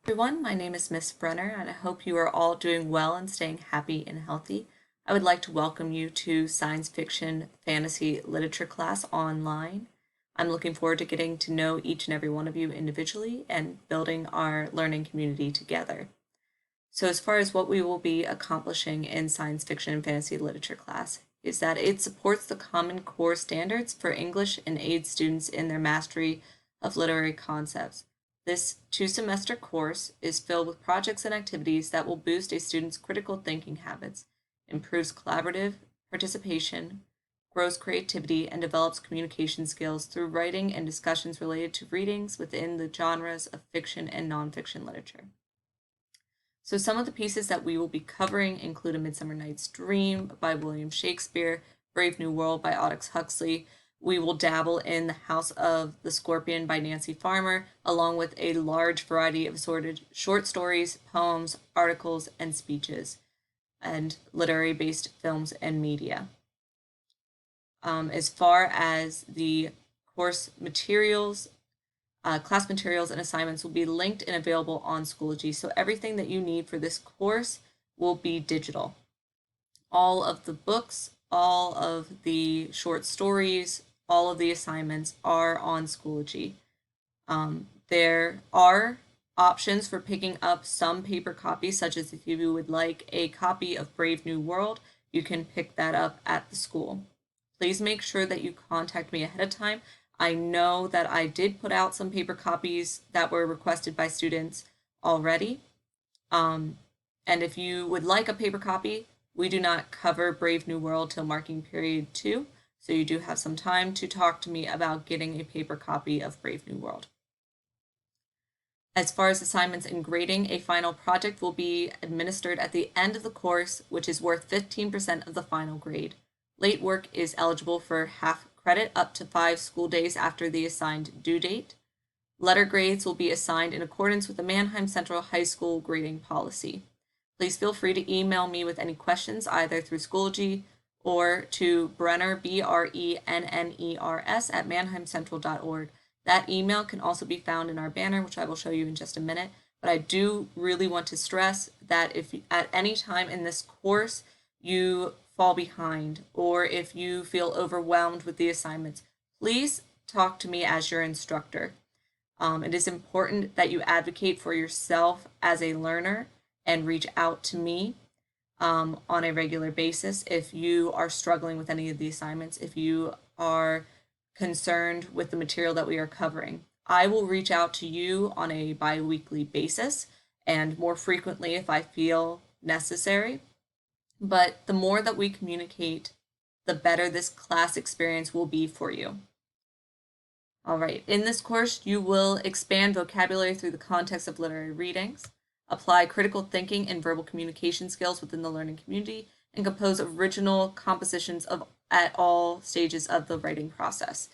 Everyone, my name is Miss Brenner, and I hope you are all doing well and staying happy and healthy. I would like to welcome you to Science Fiction Fantasy Literature class online. I'm looking forward to getting to know each and every one of you individually and building our learning community together. So as far as what we will be accomplishing in Science Fiction and Fantasy Literature class is that it supports the Common Core standards for English and aids students in their mastery of literary concepts. This two-semester course is filled with projects and activities that will boost a student's critical thinking habits, improves collaborative participation, grows creativity, and develops communication skills through writing and discussions related to readings within the genres of fiction and nonfiction literature. So some of the pieces that we will be covering include A Midsummer Night's Dream by William Shakespeare, Brave New World by Aldous Huxley. We will dabble in The House of the Scorpion by Nancy Farmer, along with a large variety of assorted short stories, poems, articles, and speeches, and literary-based films and media. As far as the course materials, class materials and assignments will be linked and available on Schoology. So everything that you need for this course will be digital. All of the books, all of the short stories, all of the assignments are on Schoology. There are options for picking up some paper copies, such as if you would like a copy of Brave New World, you can pick that up at the school. Please make sure that you contact me ahead of time. I know that I did put out some paper copies that were requested by students already. And if you would like a paper copy, we do not cover Brave New World till marking period 2. So you do have some time to talk to me about getting a paper copy of Brave New World. As far as assignments and grading, a final project will be administered at the end of the course, which is worth 15% of the final grade. Late work is eligible for half credit up to 5 school days after the assigned due date. Letter grades will be assigned in accordance with the Mannheim Central High School grading policy. Please feel free to email me with any questions either through Schoology or to Brenner, BRENNERS at mannheimcentral.org. That email can also be found in our banner, which I will show you in just a minute. But I do really want to stress that if at any time in this course you fall behind or if you feel overwhelmed with the assignments, please talk to me as your instructor. It is important that you advocate for yourself as a learner and reach out to me on a regular basis if you are struggling with any of the assignments, if you are concerned with the material that we are covering. I will reach out to you on a bi-weekly basis and more frequently if I feel necessary. But the more that we communicate, the better this class experience will be for you. All right, in this course, you will expand vocabulary through the context of literary readings, apply critical thinking and verbal communication skills within the learning community, and compose original compositions at all stages of the writing process.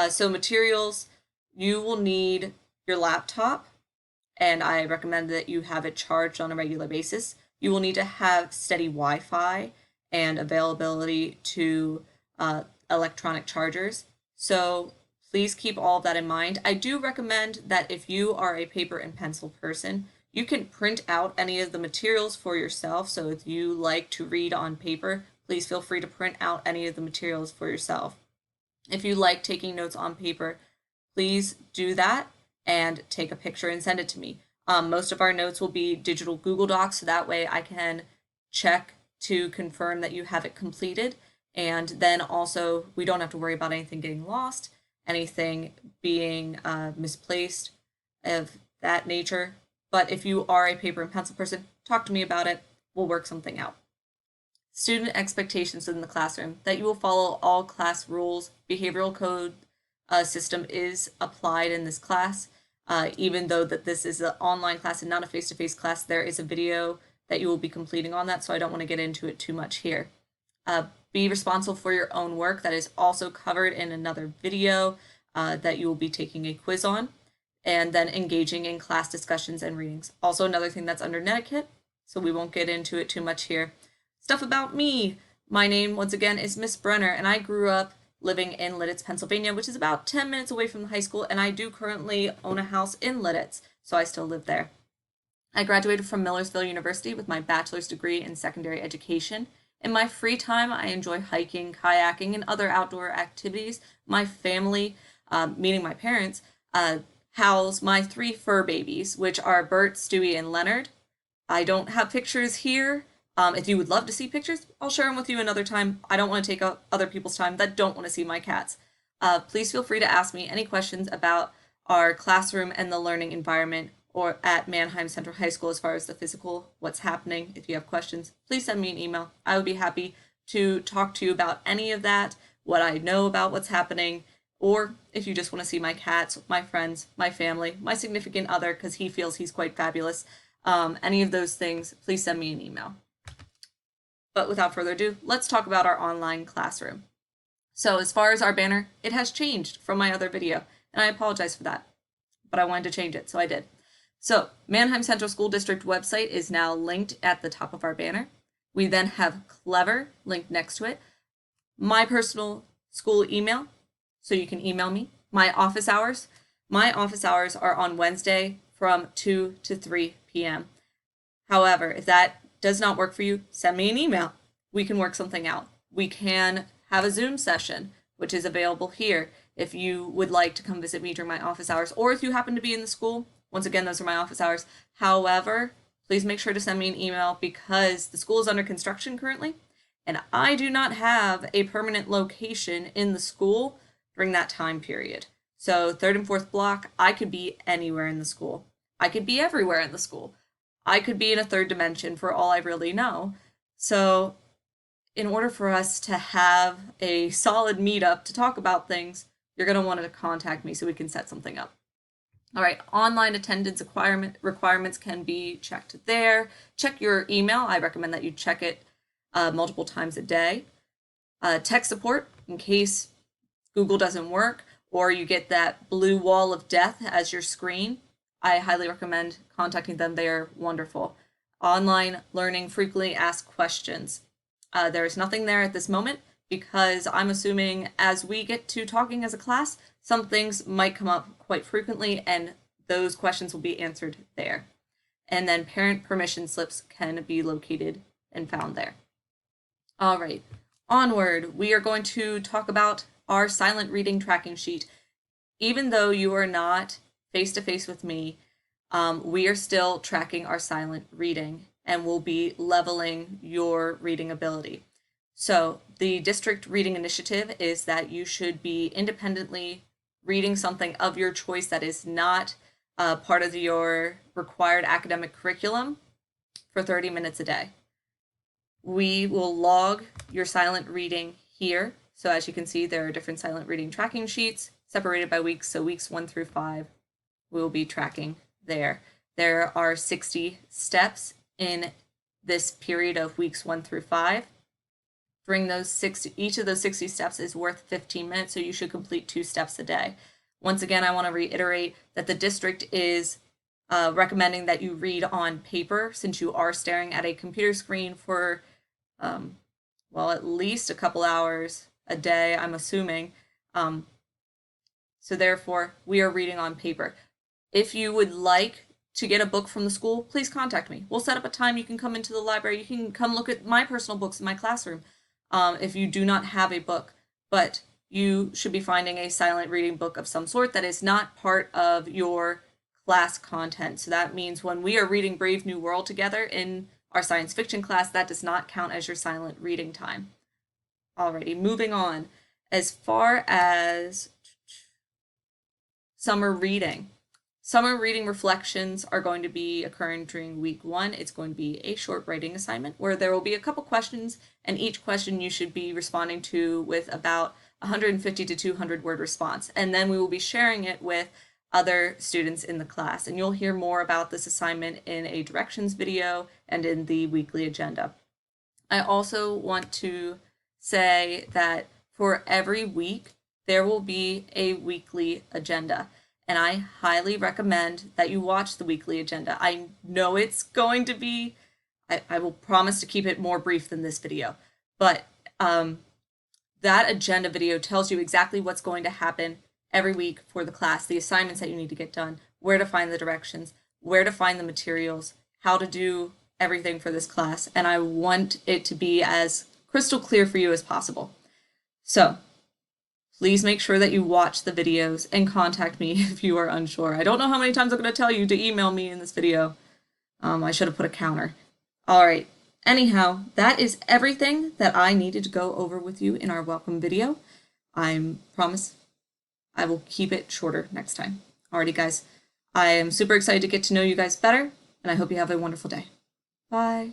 So materials, you will need your laptop, and I recommend that you have it charged on a regular basis. You will need to have steady Wi-Fi and availability to electronic chargers. So please keep all of that in mind. I do recommend that if you are a paper and pencil person, you can print out any of the materials for yourself. So if you like to read on paper, please feel free to print out any of the materials for yourself. If you like taking notes on paper, please do that and take a picture and send it to me. Most of our notes will be digital Google Docs, so that way I can check to confirm that you have it completed. And then also, we don't have to worry about anything getting lost, anything being misplaced of that nature. But if you are a paper and pencil person, talk to me about it. We'll work something out. Student expectations in the classroom, that you will follow all class rules. Behavioral code system is applied in this class. Even though that this is an online class and not a face-to-face class, there is a video that you will be completing on that, so I don't want to get into it too much here. Be responsible for your own work. That is also covered in another video that you will be taking a quiz on, and then engaging in class discussions and readings. Also another thing that's under etiquette, so we won't get into it too much here. Stuff about me. My name, once again, is Miss Brenner, and I grew up living in Lidditz, Pennsylvania, which is about 10 minutes away from the high school, and I do currently own a house in Lidditz, so I still live there. I graduated from Millersville University with my bachelor's degree in secondary education. In my free time, I enjoy hiking, kayaking, and other outdoor activities. My family, meaning my parents, house my 3 fur babies, which are Bert, Stewie, and Leonard. I don't have pictures here. If you would love to see pictures, I'll share them with you another time. I don't want to take up other people's time that don't want to see my cats. Please feel free to ask me any questions about our classroom and the learning environment or at Mannheim Central High School as far as the physical, what's happening. If you have questions, please send me an email. I would be happy to talk to you about any of that, what I know about what's happening, or if you just want to see my cats, my friends, my family, my significant other, because he feels he's quite fabulous, any of those things, please send me an email. But without further ado, let's talk about our online classroom. So as far as our banner, it has changed from my other video, and I apologize for that, but I wanted to change it, so I did. So Mannheim Central School District website is now linked at the top of our banner. We then have Clever linked next to it. My personal school email, so you can email me. My office hours. My office hours are on Wednesday from 2 to 3 p.m. However, if that does not work for you, send me an email. We can work something out. We can have a Zoom session, which is available here if you would like to come visit me during my office hours, or if you happen to be in the school. Once again, those are my office hours. However, please make sure to send me an email because the school is under construction currently, and I do not have a permanent location in the school during that time period. So 3rd and 4th block, I could be anywhere in the school. I could be everywhere in the school. I could be in a 3rd dimension for all I really know. So in order for us to have a solid meetup to talk about things, you're going to want to contact me so we can set something up. All right, online attendance requirements can be checked there. Check your email. I recommend that you check it multiple times a day. Tech support in case Google doesn't work or you get that blue wall of death as your screen. I highly recommend contacting them. They are wonderful. Online learning, frequently asked questions. There is nothing there at this moment because I'm assuming as we get to talking as a class, some things might come up quite frequently and those questions will be answered there. And then parent permission slips can be located and found there. All right, onward. We are going to talk about our silent reading tracking sheet. Even though you are not face-to-face with me, we are still tracking our silent reading and will be leveling your reading ability. So the district reading initiative is that you should be independently reading something of your choice that is not part of your required academic curriculum for 30 minutes a day. We will log your silent reading here. So as you can see, there are different silent reading tracking sheets separated by weeks. So weeks 1 through 5, we will be tracking there. There are 60 steps in this period of weeks 1 through 5. During those 60, each of those 60 steps is worth 15 minutes, so you should complete 2 steps a day. Once again, I want to reiterate that the district is recommending that you read on paper since you are staring at a computer screen for, well, at least a couple hours a day, I'm assuming. So therefore, we are reading on paper. If you would like to get a book from the school, please contact me. We'll set up a time you can come into the library. You can come look at my personal books in my classroom if you do not have a book. But you should be finding a silent reading book of some sort that is not part of your class content. So that means when we are reading Brave New World together in our science fiction class, that does not count as your silent reading time. Alrighty, moving on. As far as summer reading reflections are going to be occurring during week 1. It's going to be a short writing assignment where there will be a couple questions, and each question you should be responding to with about 150 to 200 word response. And then we will be sharing it with other students in the class. And you'll hear more about this assignment in a directions video and in the weekly agenda. I also want to say that for every week, there will be a weekly agenda. And I highly recommend that you watch the weekly agenda. I know it's going to be, I will promise to keep it more brief than this video, but that agenda video tells you exactly what's going to happen every week for the class, the assignments that you need to get done, where to find the directions, where to find the materials, how to do everything for this class, and I want it to be as crystal clear for you as possible. So please make sure that you watch the videos and contact me if you are unsure. I don't know how many times I'm going to tell you to email me in this video. I should have put a counter. All right. Anyhow, that is everything that I needed to go over with you in our welcome video. I promise I will keep it shorter next time. Alrighty, guys. I am super excited to get to know you guys better, and I hope you have a wonderful day. Bye.